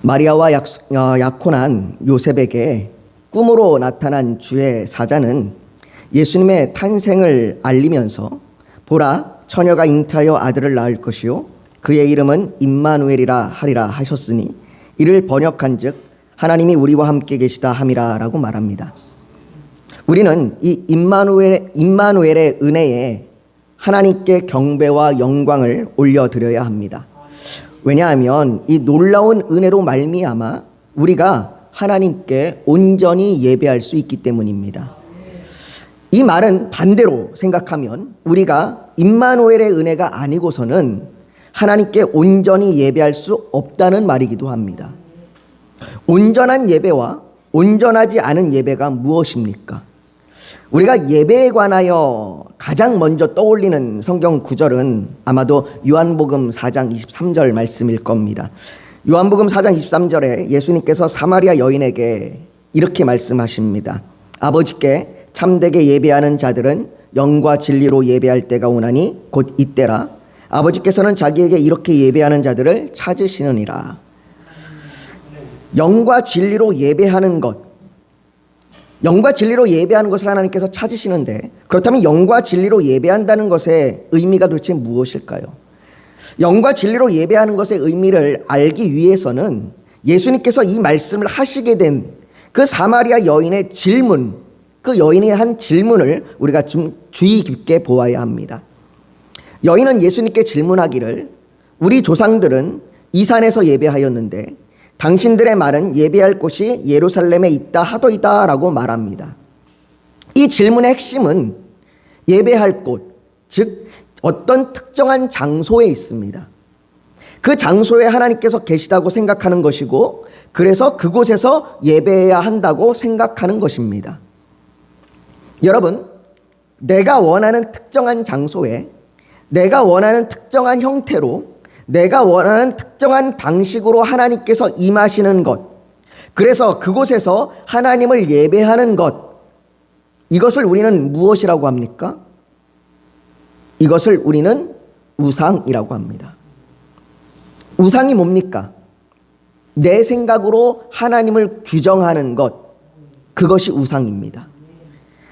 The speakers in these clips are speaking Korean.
마리아와 약혼한 요셉에게 꿈으로 나타난 주의 사자는 예수님의 탄생을 알리면서 보라, 처녀가 잉태하여 아들을 낳을 것이요 그의 이름은 임마누엘이라 하리라 하셨으니 이를 번역한즉 하나님이 우리와 함께 계시다 함이라 라고 말합니다. 우리는 이 임마누엘의 은혜에 하나님께 경배와 영광을 올려드려야 합니다. 왜냐하면 이 놀라운 은혜로 말미암아 우리가 하나님께 온전히 예배할 수 있기 때문입니다. 이 말은 반대로 생각하면 우리가 임마누엘의 은혜가 아니고서는 하나님께 온전히 예배할 수 없다는 말이기도 합니다. 온전한 예배와 온전하지 않은 예배가 무엇입니까? 우리가 예배에 관하여 가장 먼저 떠올리는 성경 구절은 아마도 요한복음 4장 23절 말씀일 겁니다. 요한복음 4장 23절에 예수님께서 사마리아 여인에게 이렇게 말씀하십니다. 아버지께 참되게 예배하는 자들은 영과 진리로 예배할 때가 오나니 곧 이때라. 아버지께서는 자기에게 이렇게 예배하는 자들을 찾으시느니라. 영과 진리로 예배하는 것, 영과 진리로 예배하는 것을 하나님께서 찾으시는데, 그렇다면 영과 진리로 예배한다는 것의 의미가 도대체 무엇일까요? 영과 진리로 예배하는 것의 의미를 알기 위해서는 예수님께서 이 말씀을 하시게 된 그 사마리아 여인의 질문, 그 여인이 한 질문을 우리가 좀 주의 깊게 보아야 합니다. 여인은 예수님께 질문하기를, 우리 조상들은 이 산에서 예배하였는데 당신들의 말은 예배할 곳이 예루살렘에 있다 하더이다 라고 말합니다. 이 질문의 핵심은 예배할 곳, 즉 어떤 특정한 장소에 있습니다. 그 장소에 하나님께서 계시다고 생각하는 것이고, 그래서 그곳에서 예배해야 한다고 생각하는 것입니다. 여러분, 내가 원하는 특정한 장소에, 내가 원하는 특정한 형태로, 내가 원하는 특정한 방식으로 하나님께서 임하시는 것, 그래서 그곳에서 하나님을 예배하는 것, 이것을 우리는 무엇이라고 합니까? 이것을 우리는 우상이라고 합니다. 우상이 뭡니까? 내 생각으로 하나님을 규정하는 것, 그것이 우상입니다.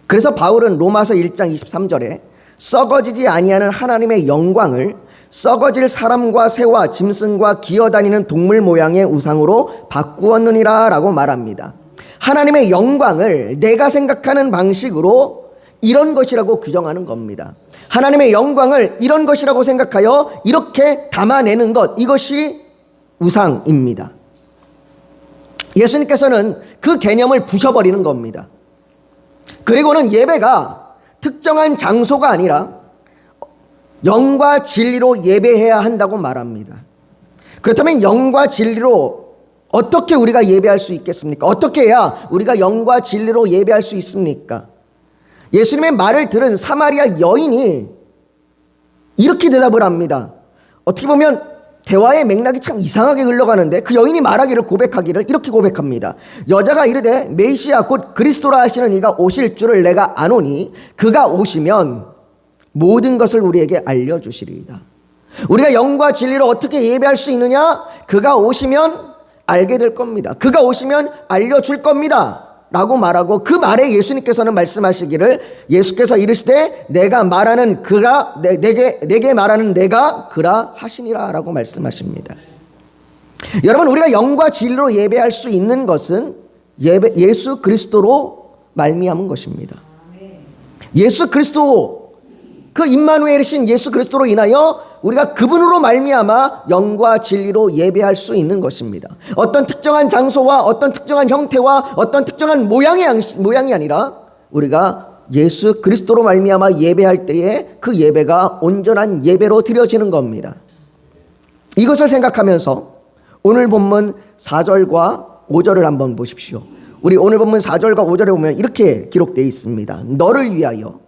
그래서 바울은 로마서 1장 23절에 썩어지지 아니하는 하나님의 영광을 썩어질 사람과 새와 짐승과 기어다니는 동물 모양의 우상으로 바꾸었느니라 라고 말합니다. 하나님의 영광을 내가 생각하는 방식으로 이런 것이라고 규정하는 겁니다. 하나님의 영광을 이런 것이라고 생각하여 이렇게 담아내는 것, 이것이 우상입니다. 예수님께서는 그 개념을 부셔버리는 겁니다. 그리고는 예배가 특정한 장소가 아니라 영과 진리로 예배해야 한다고 말합니다. 그렇다면 영과 진리로 어떻게 우리가 예배할 수 있겠습니까? 어떻게 해야 우리가 영과 진리로 예배할 수 있습니까? 예수님의 말을 들은 사마리아 여인이 이렇게 대답을 합니다. 어떻게 보면 대화의 맥락이 참 이상하게 흘러가는데, 그 여인이 말하기를, 고백하기를 이렇게 고백합니다. 여자가 이르되 메시아 곧 그리스도라 하시는 이가 오실 줄을 내가 아노니 그가 오시면 모든 것을 우리에게 알려주시리이다. 우리가 영과 진리로 어떻게 예배할 수 있느냐? 그가 오시면 알게 될 겁니다. 그가 오시면 알려줄 겁니다 라고 말하고, 그 말에 예수님께서는 말씀하시기를, 예수께서 이르시되 내가 말하는 그가 내게 말하는 내가 그라 하시니라 라고 말씀하십니다. 여러분, 우리가 영과 진리로 예배할 수 있는 것은 예수 그리스도로 말미암은 것입니다. 예수 그리스도, 그 임마누엘이신 예수 그리스도로 인하여 우리가 그분으로 말미암아 영과 진리로 예배할 수 있는 것입니다. 어떤 특정한 장소와 어떤 특정한 형태와 어떤 특정한 모양이 아니라 우리가 예수 그리스도로 말미암아 예배할 때에 그 예배가 온전한 예배로 드려지는 겁니다. 이것을 생각하면서 오늘 본문 4절과 5절을 한번 보십시오. 우리 오늘 본문 4절과 5절에 보면 이렇게 기록되어 있습니다. 너를 위하여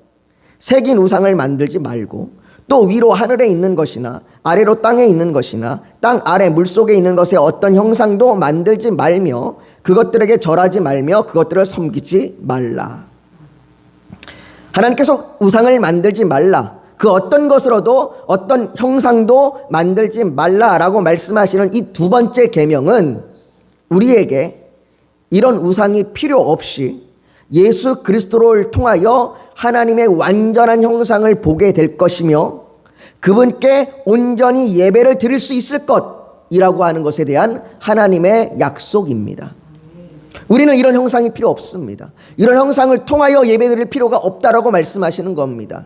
새긴 우상을 만들지 말고 또 위로 하늘에 있는 것이나 아래로 땅에 있는 것이나 땅 아래 물속에 있는 것의 어떤 형상도 만들지 말며 그것들에게 절하지 말며 그것들을 섬기지 말라. 하나님께서 우상을 만들지 말라, 그 어떤 것으로도 어떤 형상도 만들지 말라라고 말씀하시는 이 두 번째 계명은 우리에게 이런 우상이 필요 없이 예수 그리스도를 통하여 하나님의 완전한 형상을 보게 될 것이며 그분께 온전히 예배를 드릴 수 있을 것이라고 하는 것에 대한 하나님의 약속입니다. 우리는 이런 형상이 필요 없습니다. 이런 형상을 통하여 예배드릴 필요가 없다라고 말씀하시는 겁니다.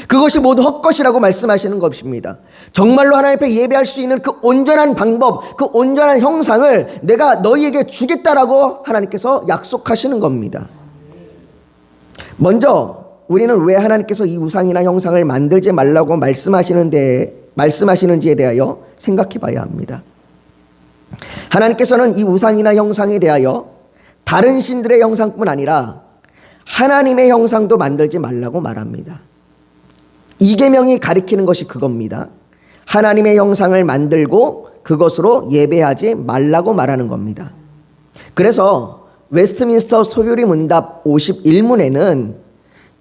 그것이 모두 헛것이라고 말씀하시는 것입니다. 정말로 하나님 앞에 예배할 수 있는 그 온전한 방법, 그 온전한 형상을 내가 너희에게 주겠다라고 하나님께서 약속하시는 겁니다. 먼저 우리는 왜 하나님께서 이 우상이나 형상을 만들지 말라고 말씀하시는지에 대하여 생각해 봐야 합니다. 하나님께서는 이 우상이나 형상에 대하여 다른 신들의 형상뿐 아니라 하나님의 형상도 만들지 말라고 말합니다. 이 계명이 가리키는 것이 그겁니다. 하나님의 형상을 만들고 그것으로 예배하지 말라고 말하는 겁니다. 그래서 웨스트민스터 소유리 문답 51문에는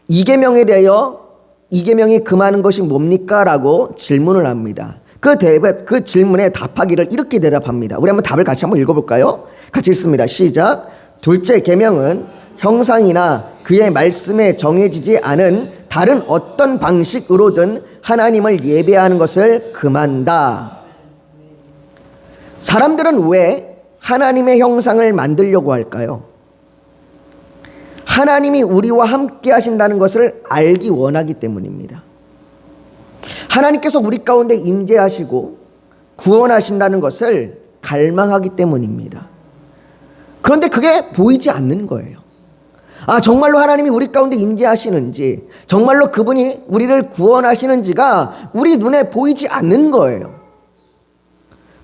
이 계명에 대하여 이 계명이 금하는 것이 뭡니까? 라고 질문을 합니다. 그 질문에 답하기를 이렇게 대답합니다. 우리 한번 답을 같이 한번 읽어볼까요? 같이 읽습니다. 시작. 둘째 계명은 형상이나 그의 말씀에 정해지지 않은 다른 어떤 방식으로든 하나님을 예배하는 것을 금한다. 사람들은 왜 하나님의 형상을 만들려고 할까요? 하나님이 우리와 함께 하신다는 것을 알기 원하기 때문입니다. 하나님께서 우리 가운데 임재하시고 구원하신다는 것을 갈망하기 때문입니다. 그런데 그게 보이지 않는 거예요. 정말로 하나님이 우리 가운데 임재하시는지, 정말로 그분이 우리를 구원하시는지가 우리 눈에 보이지 않는 거예요.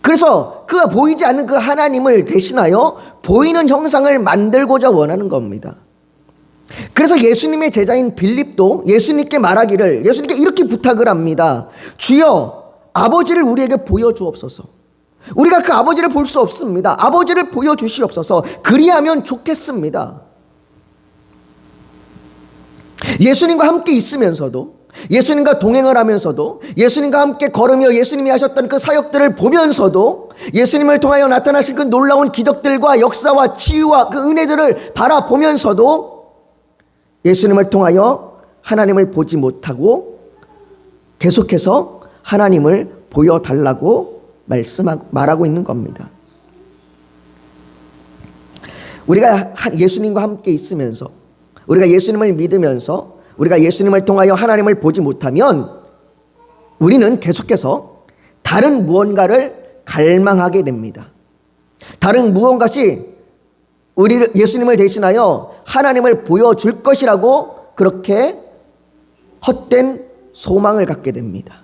그래서 그 보이지 않는 그 하나님을 대신하여 보이는 형상을 만들고자 원하는 겁니다. 그래서 예수님의 제자인 빌립도 예수님께 말하기를, 예수님께 이렇게 부탁을 합니다. 주여, 아버지를 우리에게 보여주옵소서. 우리가 그 아버지를 볼 수 없습니다. 아버지를 보여주시옵소서. 그리하면 좋겠습니다. 예수님과 함께 있으면서도, 예수님과 동행을 하면서도, 예수님과 함께 걸으며 예수님이 하셨던 그 사역들을 보면서도, 예수님을 통하여 나타나신 그 놀라운 기적들과 역사와 치유와 그 은혜들을 바라보면서도 예수님을 통하여 하나님을 보지 못하고 계속해서 하나님을 보여달라고 말하고 있는 겁니다. 우리가 예수님과 함께 있으면서, 우리가 예수님을 믿으면서, 우리가 예수님을 통하여 하나님을 보지 못하면 우리는 계속해서 다른 무언가를 갈망하게 됩니다. 다른 무언가시 예수님을 대신하여 하나님을 보여줄 것이라고 그렇게 헛된 소망을 갖게 됩니다.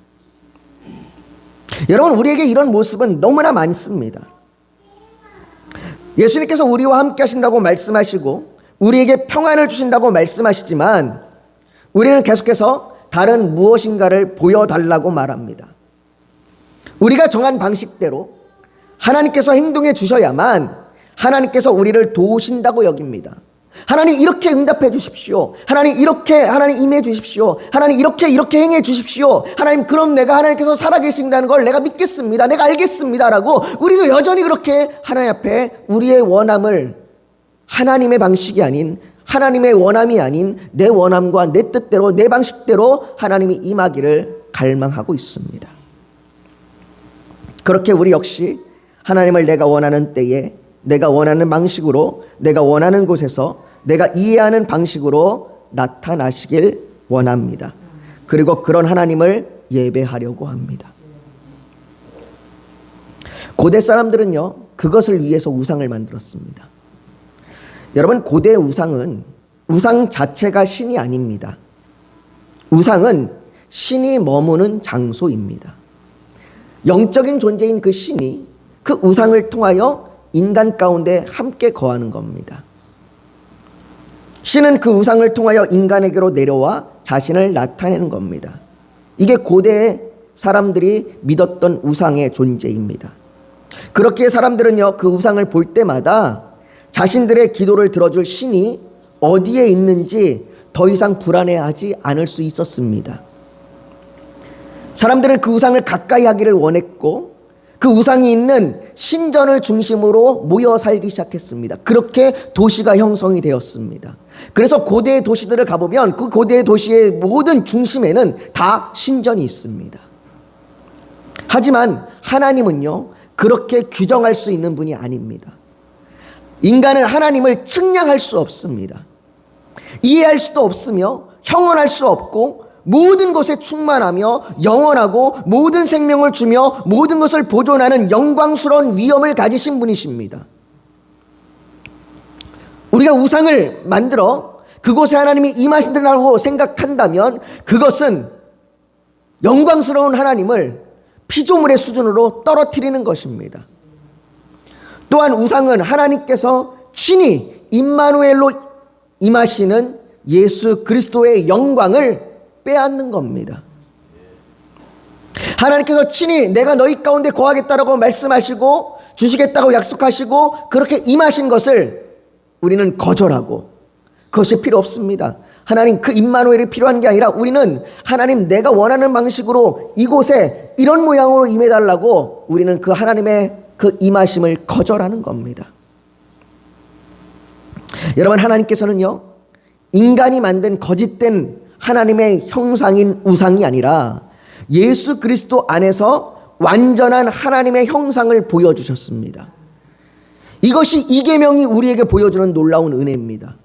여러분, 우리에게 이런 모습은 너무나 많습니다. 예수님께서 우리와 함께 하신다고 말씀하시고 우리에게 평안을 주신다고 말씀하시지만 우리는 계속해서 다른 무엇인가를 보여달라고 말합니다. 우리가 정한 방식대로 하나님께서 행동해 주셔야만 하나님께서 우리를 도우신다고 여깁니다. 하나님 이렇게 응답해 주십시오. 하나님 이렇게 임해 주십시오. 하나님 이렇게 행해 주십시오. 하나님, 그럼 내가 하나님께서 살아계신다는 걸 내가 믿겠습니다. 내가 알겠습니다. 라고 우리도 여전히 그렇게 하나님 앞에 우리의 원함을 하나님의 방식이 아닌, 하나님의 원함이 아닌 내 원함과 내 뜻대로, 내 방식대로 하나님이 임하기를 갈망하고 있습니다. 그렇게 우리 역시 하나님을 내가 원하는 때에, 내가 원하는 방식으로, 내가 원하는 곳에서, 내가 이해하는 방식으로 나타나시길 원합니다. 그리고 그런 하나님을 예배하려고 합니다. 고대 사람들은요, 그것을 위해서 우상을 만들었습니다. 여러분, 고대의 우상은, 우상 자체가 신이 아닙니다. 우상은 신이 머무는 장소입니다. 영적인 존재인 그 신이 그 우상을 통하여 인간 가운데 함께 거하는 겁니다. 신은 그 우상을 통하여 인간에게로 내려와 자신을 나타내는 겁니다. 이게 고대의 사람들이 믿었던 우상의 존재입니다. 그렇게 사람들은요, 그 우상을 볼 때마다 자신들의 기도를 들어줄 신이 어디에 있는지 더 이상 불안해하지 않을 수 있었습니다. 사람들은 그 우상을 가까이 하기를 원했고 그 우상이 있는 신전을 중심으로 모여 살기 시작했습니다. 그렇게 도시가 형성이 되었습니다. 그래서 고대의 도시들을 가보면 그 고대의 도시의 모든 중심에는 다 신전이 있습니다. 하지만 하나님은요, 그렇게 규정할 수 있는 분이 아닙니다. 인간은 하나님을 측량할 수 없습니다. 이해할 수도 없으며 형언할 수 없고 모든 것에 충만하며 영원하고 모든 생명을 주며 모든 것을 보존하는 영광스러운 위엄을 가지신 분이십니다. 우리가 우상을 만들어 그곳에 하나님이 임하신다고 생각한다면 그것은 영광스러운 하나님을 피조물의 수준으로 떨어뜨리는 것입니다. 또한 우상은 하나님께서 친히 임마누엘로 임하시는 예수 그리스도의 영광을 빼앗는 겁니다. 하나님께서 친히 내가 너희 가운데 거하겠다라고 말씀하시고 주시겠다고 약속하시고 그렇게 임하신 것을 우리는 거절하고 그것이 필요 없습니다. 하나님 그 임마누엘이 필요한 게 아니라 우리는 하나님 내가 원하는 방식으로 이곳에 이런 모양으로 임해달라고 우리는 그 하나님의 그 임하심을 거절하는 겁니다. 여러분, 하나님께서는요, 인간이 만든 거짓된 하나님의 형상인 우상이 아니라 예수 그리스도 안에서 완전한 하나님의 형상을 보여주셨습니다. 이것이 이 계명이 우리에게 보여주는 놀라운 은혜입니다.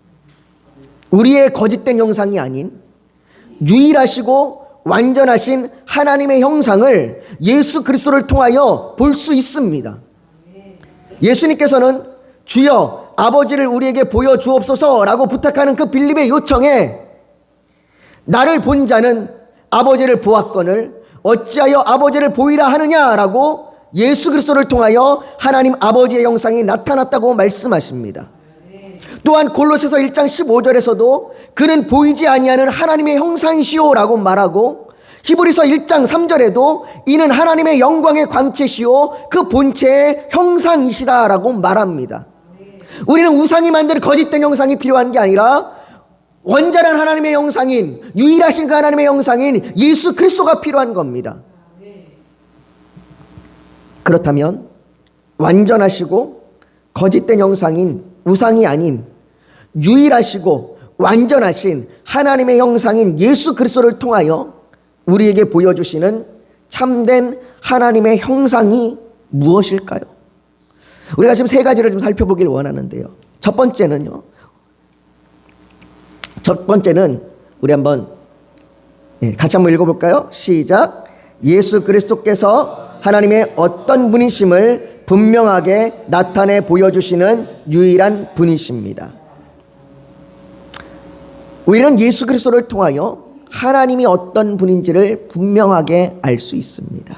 우리의 거짓된 형상이 아닌 유일하시고 완전하신 하나님의 형상을 예수 그리스도를 통하여 볼 수 있습니다. 예수님께서는 주여 아버지를 우리에게 보여주옵소서라고 부탁하는 그 빌립의 요청에 나를 본 자는 아버지를 보았거늘 어찌하여 아버지를 보이라 하느냐라고 예수 그리스도를 통하여 하나님 아버지의 형상이 나타났다고 말씀하십니다. 또한 골로새서 1장 15절에서도 그는 보이지 아니하는 하나님의 형상이시오라고 말하고 히브리서 1장 3절에도 이는 하나님의 영광의 광채시오 그 본체의 형상이시라라고 말합니다. 우리는 우상이 만든 거짓된 형상이 필요한 게 아니라 완전한 하나님의 형상인 유일하신 그 하나님의 형상인 예수 그리스도가 필요한 겁니다. 그렇다면 완전하시고 거짓된 형상인 우상이 아닌 유일하시고 완전하신 하나님의 형상인 예수 그리스도를 통하여 우리에게 보여주시는 참된 하나님의 형상이 무엇일까요? 우리가 지금 세 가지를 좀 살펴보길 원하는데요. 첫 번째는 우리 한번 같이 한번 읽어볼까요? 시작. 예수 그리스도께서 하나님의 어떤 분이심을 분명하게 나타내 보여주시는 유일한 분이십니다. 우리는 예수 그리스도를 통하여 하나님이 어떤 분인지를 분명하게 알 수 있습니다.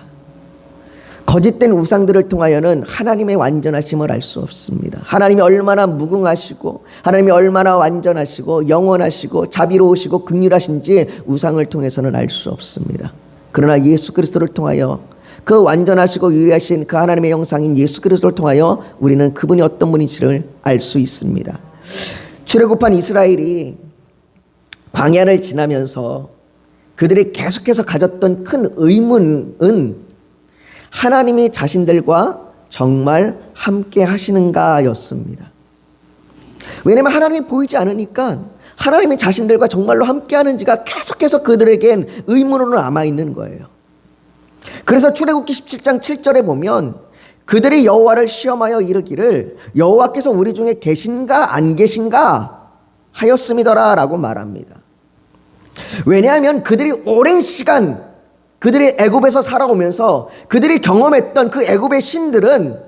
거짓된 우상들을 통하여는 하나님의 완전하심을 알 수 없습니다. 하나님이 얼마나 무궁하시고 하나님이 얼마나 완전하시고 영원하시고 자비로우시고 긍휼하신지 우상을 통해서는 알 수 없습니다. 그러나 예수 그리스도를 통하여 그 완전하시고 유일하신 그 하나님의 형상인 예수 그리스도를 통하여 우리는 그분이 어떤 분인지를 알 수 있습니다. 출애굽한 이스라엘이 광야를 지나면서 그들이 계속해서 가졌던 큰 의문은 하나님이 자신들과 정말 함께 하시는가 였습니다. 왜냐하면 하나님이 보이지 않으니까 하나님이 자신들과 정말로 함께 하는지가 계속해서 그들에겐 의문으로 남아있는 거예요. 그래서 출애굽기 17장 7절에 보면 그들이 여호와를 시험하여 이르기를 여호와께서 우리 중에 계신가 안 계신가 하였음이더라 라고 말합니다. 왜냐하면 그들이 오랜 시간 그들이 애굽에서 살아오면서 그들이 경험했던 그 애굽의 신들은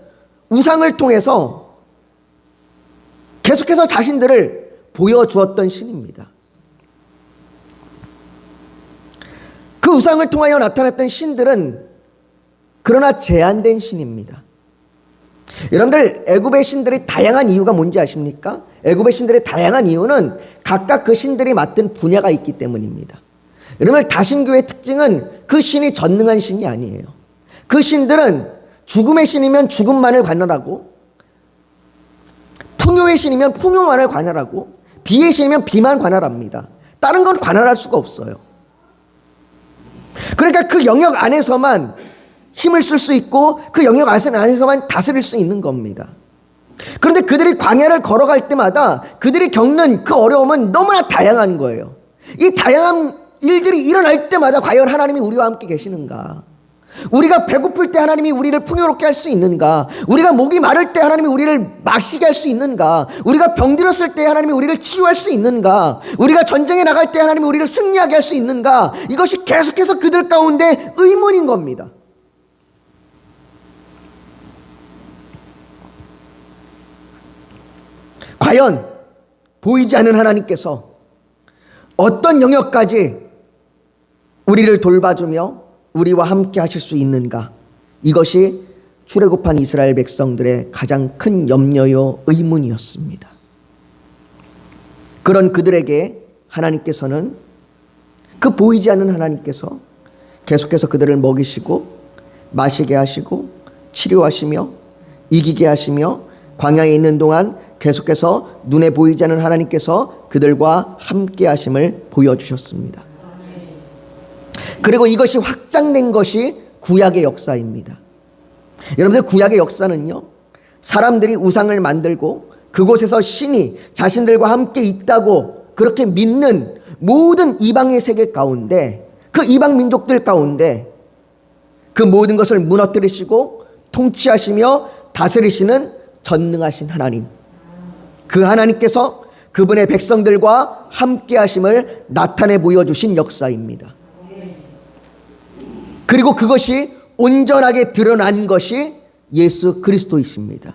우상을 통해서 계속해서 자신들을 보여주었던 신입니다. 그 우상을 통하여 나타났던 신들은 그러나 제한된 신입니다. 여러분들 애굽의 신들이 다양한 이유가 뭔지 아십니까? 애굽의 신들의 다양한 이유는 각각 그 신들이 맡은 분야가 있기 때문입니다. 여러분 다신교의 특징은 그 신이 전능한 신이 아니에요. 그 신들은 죽음의 신이면 죽음만을 관할하고 풍요의 신이면 풍요만을 관할하고 비의 신이면 비만 관할합니다. 다른 건 관할할 수가 없어요. 그러니까 그 영역 안에서만 힘을 쓸 수 있고 그 영역 안에서만 다스릴 수 있는 겁니다. 그런데 그들이 광야를 걸어갈 때마다 그들이 겪는 그 어려움은 너무나 다양한 거예요. 이 다양한 일들이 일어날 때마다 과연 하나님이 우리와 함께 계시는가? 우리가 배고플 때 하나님이 우리를 풍요롭게 할 수 있는가? 우리가 목이 마를 때 하나님이 우리를 마시게 할 수 있는가? 우리가 병들었을 때 하나님이 우리를 치유할 수 있는가? 우리가 전쟁에 나갈 때 하나님이 우리를 승리하게 할 수 있는가? 이것이 계속해서 그들 가운데 의문인 겁니다. 과연 보이지 않는 하나님께서 어떤 영역까지 우리를 돌봐주며 우리와 함께 하실 수 있는가? 이것이 출애굽한 이스라엘 백성들의 가장 큰 염려요 의문이었습니다. 그런 그들에게 하나님께서는, 그 보이지 않는 하나님께서 계속해서 그들을 먹이시고 마시게 하시고 치료하시며 이기게 하시며 광야에 있는 동안 계속해서 눈에 보이지 않는 하나님께서 그들과 함께 하심을 보여주셨습니다. 그리고 이것이 확장된 것이 구약의 역사입니다. 여러분들, 구약의 역사는요, 사람들이 우상을 만들고 그곳에서 신이 자신들과 함께 있다고 그렇게 믿는 모든 이방의 세계 가운데, 그 이방 민족들 가운데 그 모든 것을 무너뜨리시고 통치하시며 다스리시는 전능하신 하나님, 그 하나님께서 그분의 백성들과 함께 하심을 나타내 보여주신 역사입니다. 그리고 그것이 온전하게 드러난 것이 예수 그리스도이십니다.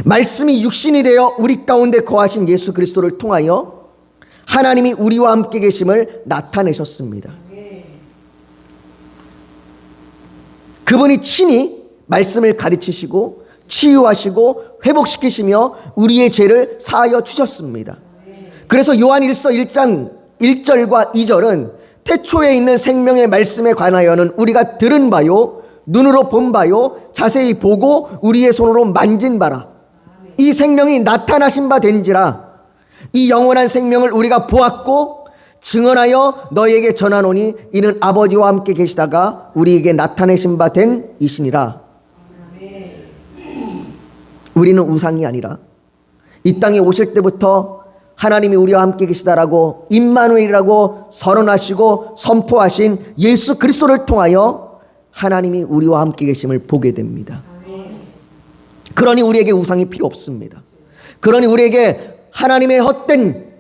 말씀이 육신이 되어 우리 가운데 거하신 예수 그리스도를 통하여 하나님이 우리와 함께 계심을 나타내셨습니다. 그분이 친히 말씀을 가르치시고 치유하시고 회복시키시며 우리의 죄를 사하여 주셨습니다. 그래서 요한 1서 1장 1절과 2절은 태초에 있는 생명의 말씀에 관하여는 우리가 들은 바요 눈으로 본 바요 자세히 보고 우리의 손으로 만진 바라. 이 생명이 나타나신 바 된지라. 이 영원한 생명을 우리가 보았고 증언하여 너희에게 전하노니 이는 아버지와 함께 계시다가 우리에게 나타내신 바 된 이시니라. 우리는 우상이 아니라 이 땅에 오실 때부터 하나님이 우리와 함께 계시다라고 임마누엘이라고 선언하시고 선포하신 예수 그리스도를 통하여 하나님이 우리와 함께 계심을 보게 됩니다. 그러니 우리에게 우상이 필요 없습니다. 그러니 우리에게 하나님의 헛된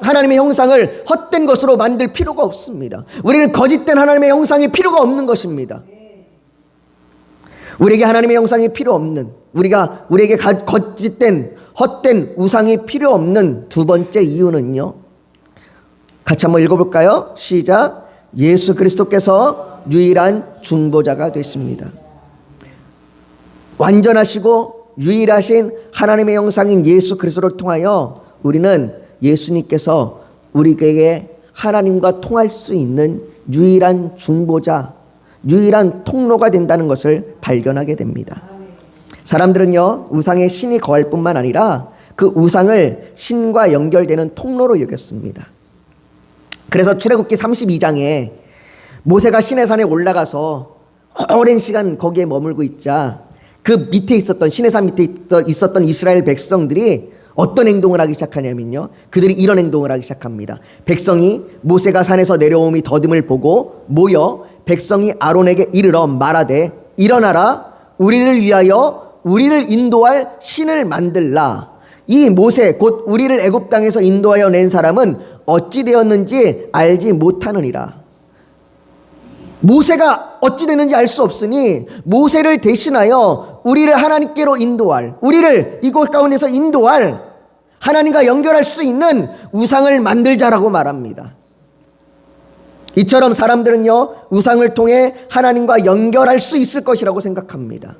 하나님의 형상을 헛된 것으로 만들 필요가 없습니다. 우리는 거짓된 하나님의 형상이 필요가 없는 것입니다. 우리에게 하나님의 형상이 필요 없는, 우리에게 거짓된 헛된 우상이 필요 없는 두 번째 이유는요, 같이 한번 읽어볼까요? 시작. 예수 그리스도께서 유일한 중보자가 되십니다. 완전하시고 유일하신 하나님의 형상인 예수 그리스도를 통하여 우리는 예수님께서 우리에게 하나님과 통할 수 있는 유일한 중보자, 유일한 통로가 된다는 것을 발견하게 됩니다. 사람들은요, 우상에 신이 거할 뿐만 아니라 그 우상을 신과 연결되는 통로로 여겼습니다. 그래서 출애굽기 32장에 모세가 시내산에 올라가서 오랜 시간 거기에 머물고 있자 그 밑에 있었던, 시내산 밑에 있었던 이스라엘 백성들이 어떤 행동을 하기 시작하냐면요, 그들이 이런 행동을 하기 시작합니다. 백성이 모세가 산에서 내려옴이 더듬을 보고 모여 백성이 아론에게 이르러 말하되 일어나라, 우리를 위하여 우리를 인도할 신을 만들라. 이 모세 곧 우리를 애굽 땅에서 인도하여 낸 사람은 어찌 되었는지 알지 못하느니라. 모세가 어찌 되는지 알 수 없으니 모세를 대신하여 우리를 하나님께로 인도할, 우리를 이곳 가운데서 인도할, 하나님과 연결할 수 있는 우상을 만들자라고 말합니다. 이처럼 사람들은요, 우상을 통해 하나님과 연결할 수 있을 것이라고 생각합니다.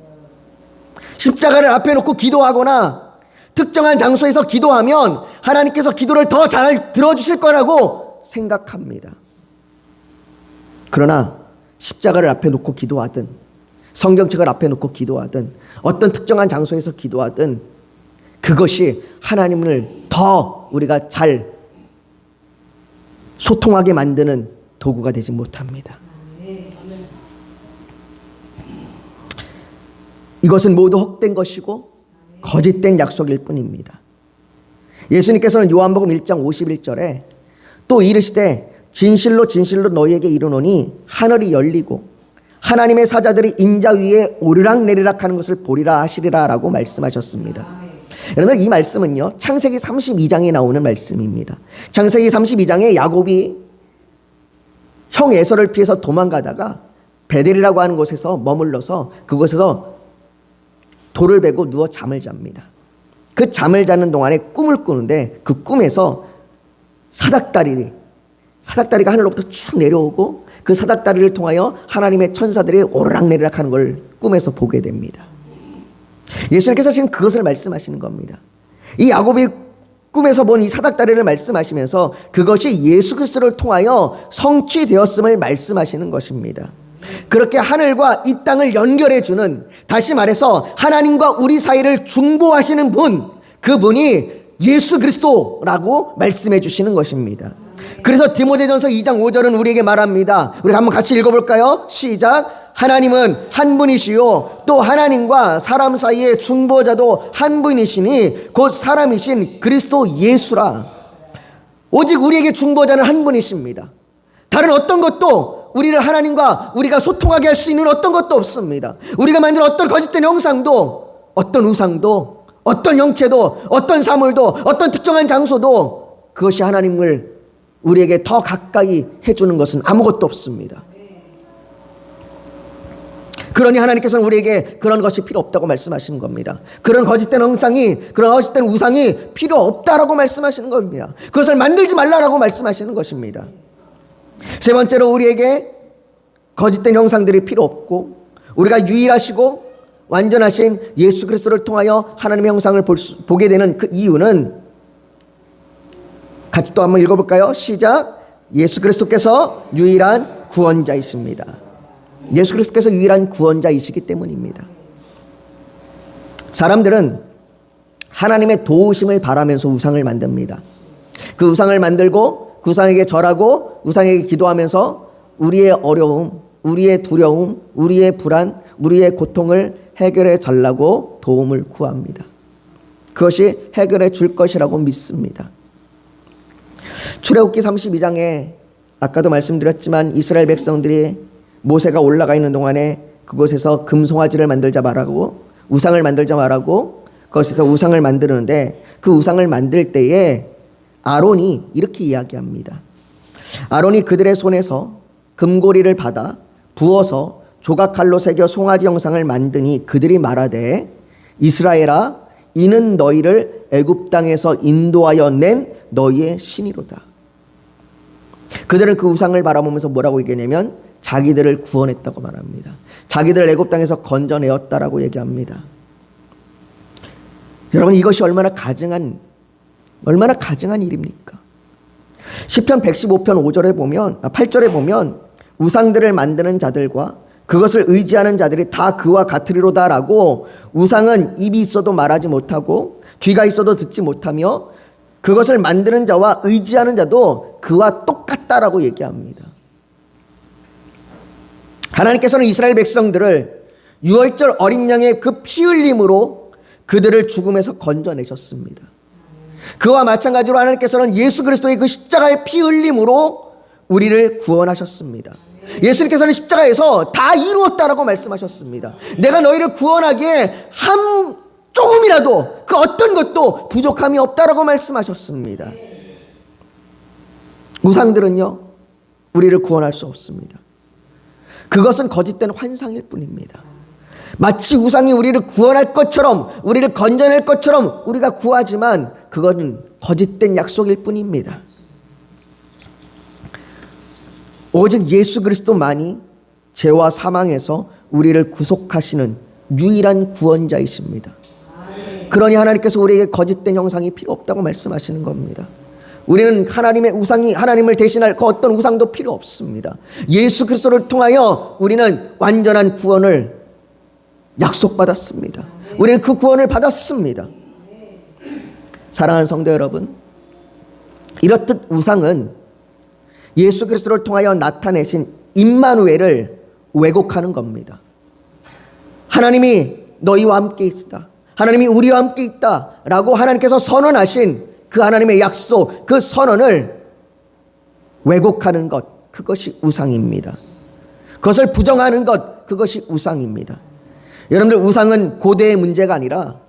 십자가를 앞에 놓고 기도하거나 특정한 장소에서 기도하면 하나님께서 기도를 더 잘 들어주실 거라고 생각합니다. 그러나 십자가를 앞에 놓고 기도하든 성경책을 앞에 놓고 기도하든 어떤 특정한 장소에서 기도하든 그것이 하나님을 더 우리가 잘 소통하게 만드는 도구가 되지 못합니다. 이것은 모두 헛된 것이고 거짓된 약속일 뿐입니다. 예수님께서는 요한복음 1장 51절에 또 이르시되 진실로 진실로 너희에게 이르노니 하늘이 열리고 하나님의 사자들이 인자 위에 오르락내리락 하는 것을 보리라 하시리라 라고 말씀하셨습니다. 여러분, 이 말씀은요 창세기 32장에 나오는 말씀입니다. 창세기 32장에 야곱이 형 에서를 피해서 도망가다가 베델이라고 하는 곳에서 머물러서 그곳에서 돌을 베고 누워 잠을 잡니다. 그 잠을 자는 동안에 꿈을 꾸는데 그 꿈에서 사닥다리가 하늘로부터 쭉 내려오고 그 사닥다리를 통하여 하나님의 천사들이 오르락내리락 하는 걸 꿈에서 보게 됩니다. 예수님께서 지금 그것을 말씀하시는 겁니다. 이 야곱이 꿈에서 본 이 사닥다리를 말씀하시면서 그것이 예수 그리스도를 통하여 성취되었음을 말씀하시는 것입니다. 그렇게 하늘과 이 땅을 연결해 주는, 다시 말해서 하나님과 우리 사이를 중보하시는 분, 그분이 예수 그리스도라고 말씀해 주시는 것입니다. 그래서 디모데전서 2장 5절은 우리에게 말합니다. 우리 한번 같이 읽어볼까요? 시작. 하나님은 한 분이시요 또 하나님과 사람 사이의 중보자도 한 분이시니 곧 사람이신 그리스도 예수라. 오직 우리에게 중보자는 한 분이십니다. 다른 어떤 것도 우리를 하나님과 우리가 소통하게 할 수 있는 어떤 것도 없습니다. 우리가 만든 어떤 거짓된 형상도, 어떤 우상도, 어떤 형체도, 어떤 사물도, 어떤 특정한 장소도 그것이 하나님을 우리에게 더 가까이 해주는 것은 아무것도 없습니다. 그러니 하나님께서는 우리에게 그런 것이 필요 없다고 말씀하시는 겁니다. 그런 거짓된 형상이, 그런 거짓된 우상이 필요 없다라고 말씀하시는 겁니다. 그것을 만들지 말라라고 말씀하시는 것입니다. 세 번째로 우리에게 거짓된 형상들이 필요 없고 우리가 유일하시고 완전하신 예수 그리스도를 통하여 하나님의 형상을 보게 되는 그 이유는, 같이 또 한번 읽어볼까요? 시작. 예수 그리스도께서 유일한 구원자이십니다. 예수 그리스도께서 유일한 구원자이시기 때문입니다. 사람들은 하나님의 도우심을 바라면서 우상을 만듭니다. 그 우상을 만들고 그 우상에게 절하고 우상에게 기도하면서 우리의 어려움, 우리의 두려움, 우리의 불안, 우리의 고통을 해결해 달라고 도움을 구합니다. 그것이 해결해 줄 것이라고 믿습니다. 출애굽기 32장에 아까도 말씀드렸지만 이스라엘 백성들이 모세가 올라가 있는 동안에 그곳에서 금송아지를 만들자 말하고 우상을 만들자 말하고 그것에서 우상을 만드는데, 그 우상을 만들 때에 아론이 이렇게 이야기합니다. 아론이 그들의 손에서 금고리를 받아 부어서 조각칼로 새겨 송아지 형상을 만드니 그들이 말하되 이스라엘아 이는 너희를 애굽 땅에서 인도하여 낸 너희의 신이로다. 그들은 그 우상을 바라보면서 뭐라고 얘기하냐면 자기들을 구원했다고 말합니다. 자기들을 애굽 땅에서 건져내었다라고 얘기합니다. 여러분, 이것이 얼마나 가증한 일입니까? 시편 115편 8절에 보면 우상들을 만드는 자들과 그것을 의지하는 자들이 다 그와 같으리로다라고, 우상은 입이 있어도 말하지 못하고 귀가 있어도 듣지 못하며 그것을 만드는 자와 의지하는 자도 그와 똑같다라고 얘기합니다. 하나님께서는 이스라엘 백성들을 유월절 어린 양의 그 피 흘림으로 그들을 죽음에서 건져내셨습니다. 그와 마찬가지로 하나님께서는 예수 그리스도의 그 십자가의 피 흘림으로 우리를 구원하셨습니다. 예수님께서는 십자가에서 다 이루었다라고 말씀하셨습니다. 내가 너희를 구원하기에 조금이라도 그 어떤 것도 부족함이 없다라고 말씀하셨습니다. 우상들은요, 우리를 구원할 수 없습니다. 그것은 거짓된 환상일 뿐입니다. 마치 우상이 우리를 구원할 것처럼, 우리를 건져낼 것처럼 우리가 구하지만 그것은 거짓된 약속일 뿐입니다. 오직 예수 그리스도만이 죄와 사망에서 우리를 구속하시는 유일한 구원자이십니다. 그러니 하나님께서 우리에게 거짓된 형상이 필요 없다고 말씀하시는 겁니다. 우리는 하나님의 우상이 하나님을 대신할 그 어떤 우상도 필요 없습니다. 예수 그리스도를 통하여 우리는 완전한 구원을 약속받았습니다. 우리는 그 구원을 받았습니다. 사랑하는 성도 여러분, 이렇듯 우상은 예수 그리스도를 통하여 나타내신 임마누엘을 왜곡하는 겁니다. 하나님이 너희와 함께 있다. 하나님이 우리와 함께 있다라고 하나님께서 선언하신 그 하나님의 약속, 그 선언을 왜곡하는 것, 그것이 우상입니다. 그것을 부정하는 것, 그것이 우상입니다. 여러분들, 우상은 고대의 문제가 아니라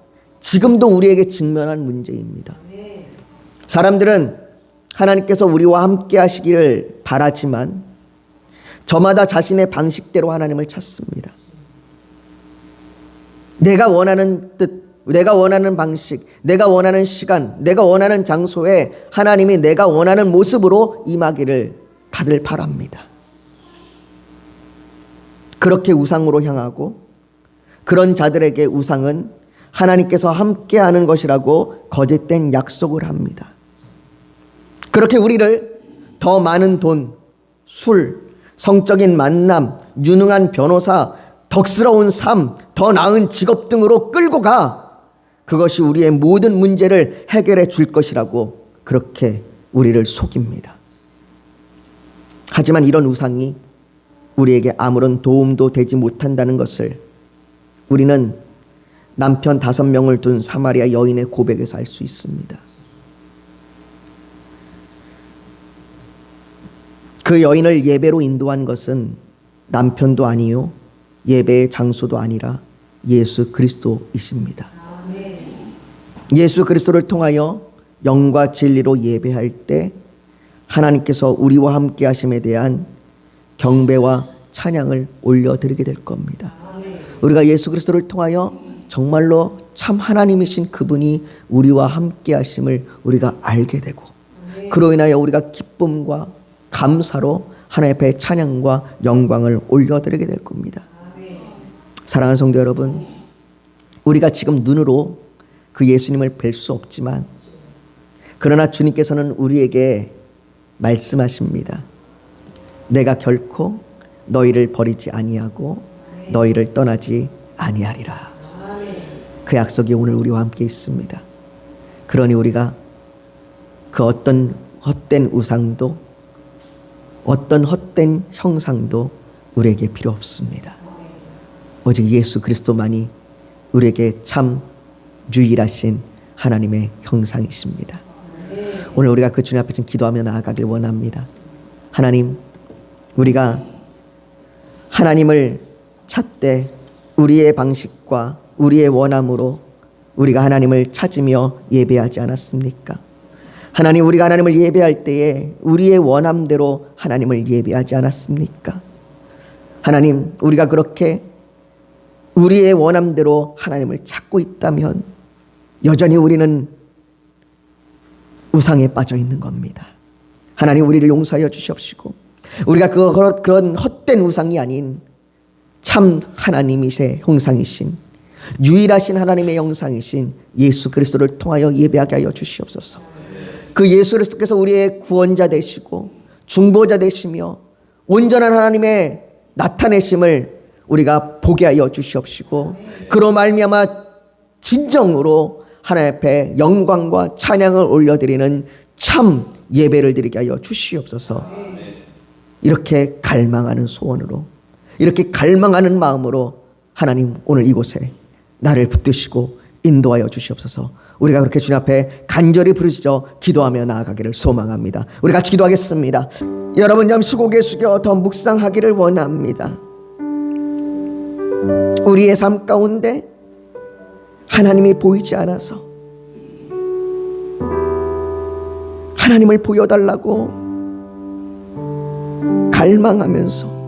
지금도 우리에게 직면한 문제입니다. 사람들은 하나님께서 우리와 함께 하시기를 바라지만 저마다 자신의 방식대로 하나님을 찾습니다. 내가 원하는 뜻, 내가 원하는 방식, 내가 원하는 시간, 내가 원하는 장소에 하나님이 내가 원하는 모습으로 임하기를 다들 바랍니다. 그렇게 우상으로 향하고, 그런 자들에게 우상은 하나님께서 함께하는 것이라고 거짓된 약속을 합니다. 그렇게 우리를 더 많은 돈, 술, 성적인 만남, 유능한 변호사, 덕스러운 삶, 더 나은 직업 등으로 끌고 가, 그것이 우리의 모든 문제를 해결해 줄 것이라고 그렇게 우리를 속입니다. 하지만 이런 우상이 우리에게 아무런 도움도 되지 못한다는 것을 우리는 남편 5명을 둔 사마리아 여인의 고백에서 알 수 있습니다. 그 여인을 예배로 인도한 것은 남편도 아니요, 예배의 장소도 아니라 예수 그리스도이십니다. 예수 그리스도를 통하여 영과 진리로 예배할 때 하나님께서 우리와 함께 하심에 대한 경배와 찬양을 올려드리게 될 겁니다. 우리가 예수 그리스도를 통하여 정말로 참 하나님이신 그분이 우리와 함께 하심을 우리가 알게 되고, 그로 인하여 우리가 기쁨과 감사로 하나님 앞에 찬양과 영광을 올려드리게 될 겁니다. 사랑하는 성도 여러분, 우리가 지금 눈으로 그 예수님을 뵐 수 없지만, 그러나 주님께서는 우리에게 말씀하십니다. 내가 결코 너희를 버리지 아니하고 너희를 떠나지 아니하리라. 그 약속이 오늘 우리와 함께 있습니다. 그러니 우리가 그 어떤 헛된 우상도, 어떤 헛된 형상도 우리에게 필요 없습니다. 오직 예수 그리스도만이 우리에게 참 유일하신 하나님의 형상이십니다. 오늘 우리가 그 주님 앞에 좀 기도하며 나아가길 원합니다. 하나님, 우리가 하나님을 찾되 우리의 방식과 우리의 원함으로 우리가 하나님을 찾으며 예배하지 않았습니까? 하나님, 우리가 하나님을 예배할 때에 우리의 원함대로 하나님을 예배하지 않았습니까? 하나님, 우리가 그렇게 우리의 원함대로 하나님을 찾고 있다면 여전히 우리는 우상에 빠져 있는 겁니다. 하나님, 우리를 용서하여 주시옵시고, 우리가 그런 헛된 우상이 아닌 참 하나님이신 형상이신, 유일하신 하나님의 형상이신 예수 그리스도를 통하여 예배하게 하여 주시옵소서. 그 예수 그리스도께서 우리의 구원자 되시고 중보자 되시며 온전한 하나님의 나타내심을 우리가 보게 하여 주시옵시고, 그로 말미암아 진정으로 하나님 앞에 영광과 찬양을 올려드리는 참 예배를 드리게 하여 주시옵소서. 이렇게 갈망하는 소원으로, 이렇게 갈망하는 마음으로 하나님, 오늘 이곳에 나를 붙드시고 인도하여 주시옵소서. 우리가 그렇게 주님 앞에 간절히 부르짖어 기도하며 나아가기를 소망합니다. 우리 같이 기도하겠습니다. 여러분, 잠시 고개 숙여 더 묵상하기를 원합니다. 우리의 삶 가운데 하나님이 보이지 않아서 하나님을 보여달라고 갈망하면서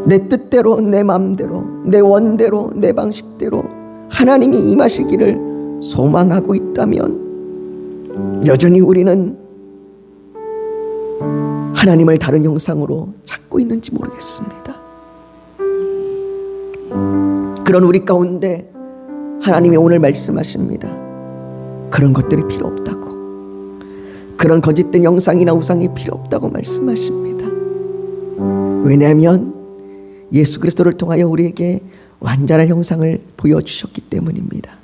내 뜻대로, 내 마음대로, 내 원대로, 내 방식대로 하나님이 임하시기를 소망하고 있다면 여전히 우리는 하나님을 다른 형상으로 찾고 있는지 모르겠습니다. 그런 우리 가운데 하나님이 오늘 말씀하십니다. 그런 것들이 필요 없다고, 그런 거짓된 형상이나 우상이 필요 없다고 말씀하십니다. 왜냐하면 예수 그리스도를 통하여 우리에게 완전한 형상을 보여주셨기 때문입니다.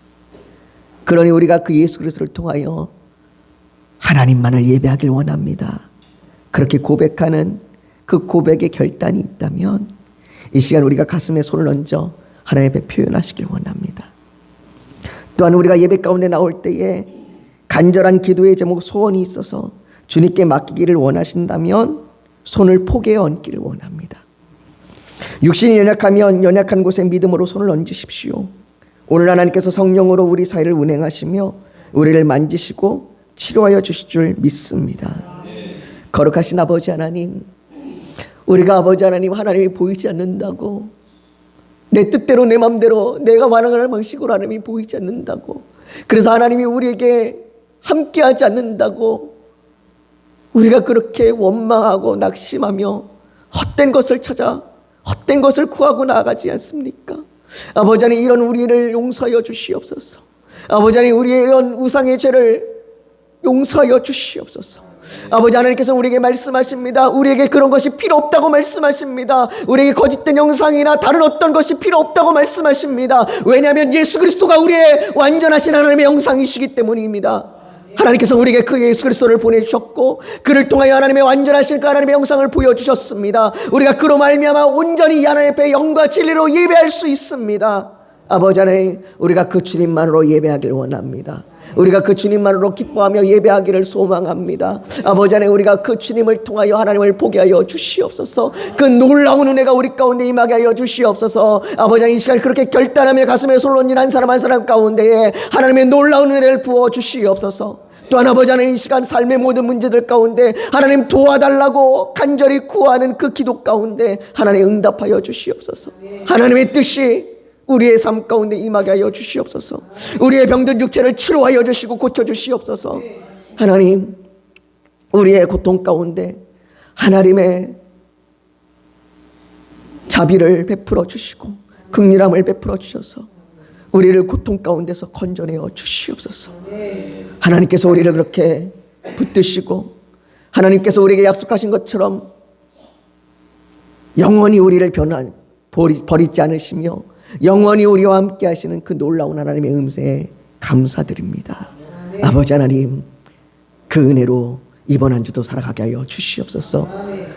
그러니 우리가 그 예수 그리스도를 통하여 하나님만을 예배하길 원합니다. 그렇게 고백하는 그 고백의 결단이 있다면 이 시간 우리가 가슴에 손을 얹어 하나님 앞에 표현하시길 원합니다. 또한 우리가 예배 가운데 나올 때에 간절한 기도의 제목, 소원이 있어서 주님께 맡기기를 원하신다면 손을 포개에 얹기를 원합니다. 육신이 연약하면 연약한 곳에 믿음으로 손을 얹으십시오. 오늘 하나님께서 성령으로 우리 사이를 운행하시며 우리를 만지시고 치료하여 주실 줄 믿습니다. 거룩하신 아버지 하나님, 우리가 아버지 하나님, 하나님이 보이지 않는다고, 내 뜻대로 내 맘대로 내가 반응하는 방식으로 하나님이 보이지 않는다고, 그래서 하나님이 우리에게 함께하지 않는다고 우리가 그렇게 원망하고 낙심하며 헛된 것을 찾아 헛된 것을 구하고 나아가지 않습니까? 아버지 하나님, 이런 우리를 용서하여 주시옵소서. 아버지 하나님, 우리의 이런 우상의 죄를 용서하여 주시옵소서. 아버지 하나님께서 우리에게 말씀하십니다. 우리에게 그런 것이 필요 없다고 말씀하십니다. 우리에게 거짓된 형상이나 다른 어떤 것이 필요 없다고 말씀하십니다. 왜냐하면 예수 그리스도가 우리의 완전하신 하나님의 형상이시기 때문입니다. 하나님께서 우리에게 그 예수 그리스도를 보내주셨고 그를 통하여 하나님의 완전하신 그 하나님의 형상을 보여주셨습니다. 우리가 그로 말미암아 온전히 하나님 앞에 영과 진리로 예배할 수 있습니다. 아버지 하나님, 우리가 그 주님만으로 예배하기를 원합니다. 우리가 그 주님만으로 기뻐하며 예배하기를 소망합니다. 아버지 하나님, 우리가 그 주님을 통하여 하나님을 보게 하여 주시옵소서. 그 놀라운 은혜가 우리 가운데 임하게 하여 주시옵소서. 아버지 하나님, 이 시간 그렇게 결단하며 가슴에 손을 얹은 한 사람 한 사람 가운데에 하나님의 놀라운 은혜를 부어 주시옵소서. 또한 아버지 하나님, 이 시간 삶의 모든 문제들 가운데 하나님 도와달라고 간절히 구하는 그 기도 가운데 하나님 응답하여 주시옵소서. 하나님의 뜻이 우리의 삶 가운데 임하게 하여 주시옵소서. 우리의 병든 육체를 치료하여 주시고 고쳐 주시옵소서. 하나님, 우리의 고통 가운데 하나님의 자비를 베풀어 주시고 긍휼함을 베풀어 주셔서 우리를 고통 가운데서 건져내어 주시옵소서. 하나님께서 우리를 그렇게 붙드시고 하나님께서 우리에게 약속하신 것처럼 영원히 우리를 버리지 않으시며 영원히 우리와 함께 하시는 그 놀라운 하나님의 음세에 감사드립니다. 아버지 하나님, 그 은혜로 이번 한 주도 살아가게 하여 주시옵소서.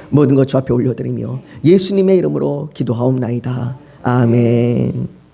모든 것 주 앞에 올려드리며 예수님의 이름으로 기도하옵나이다. 아멘.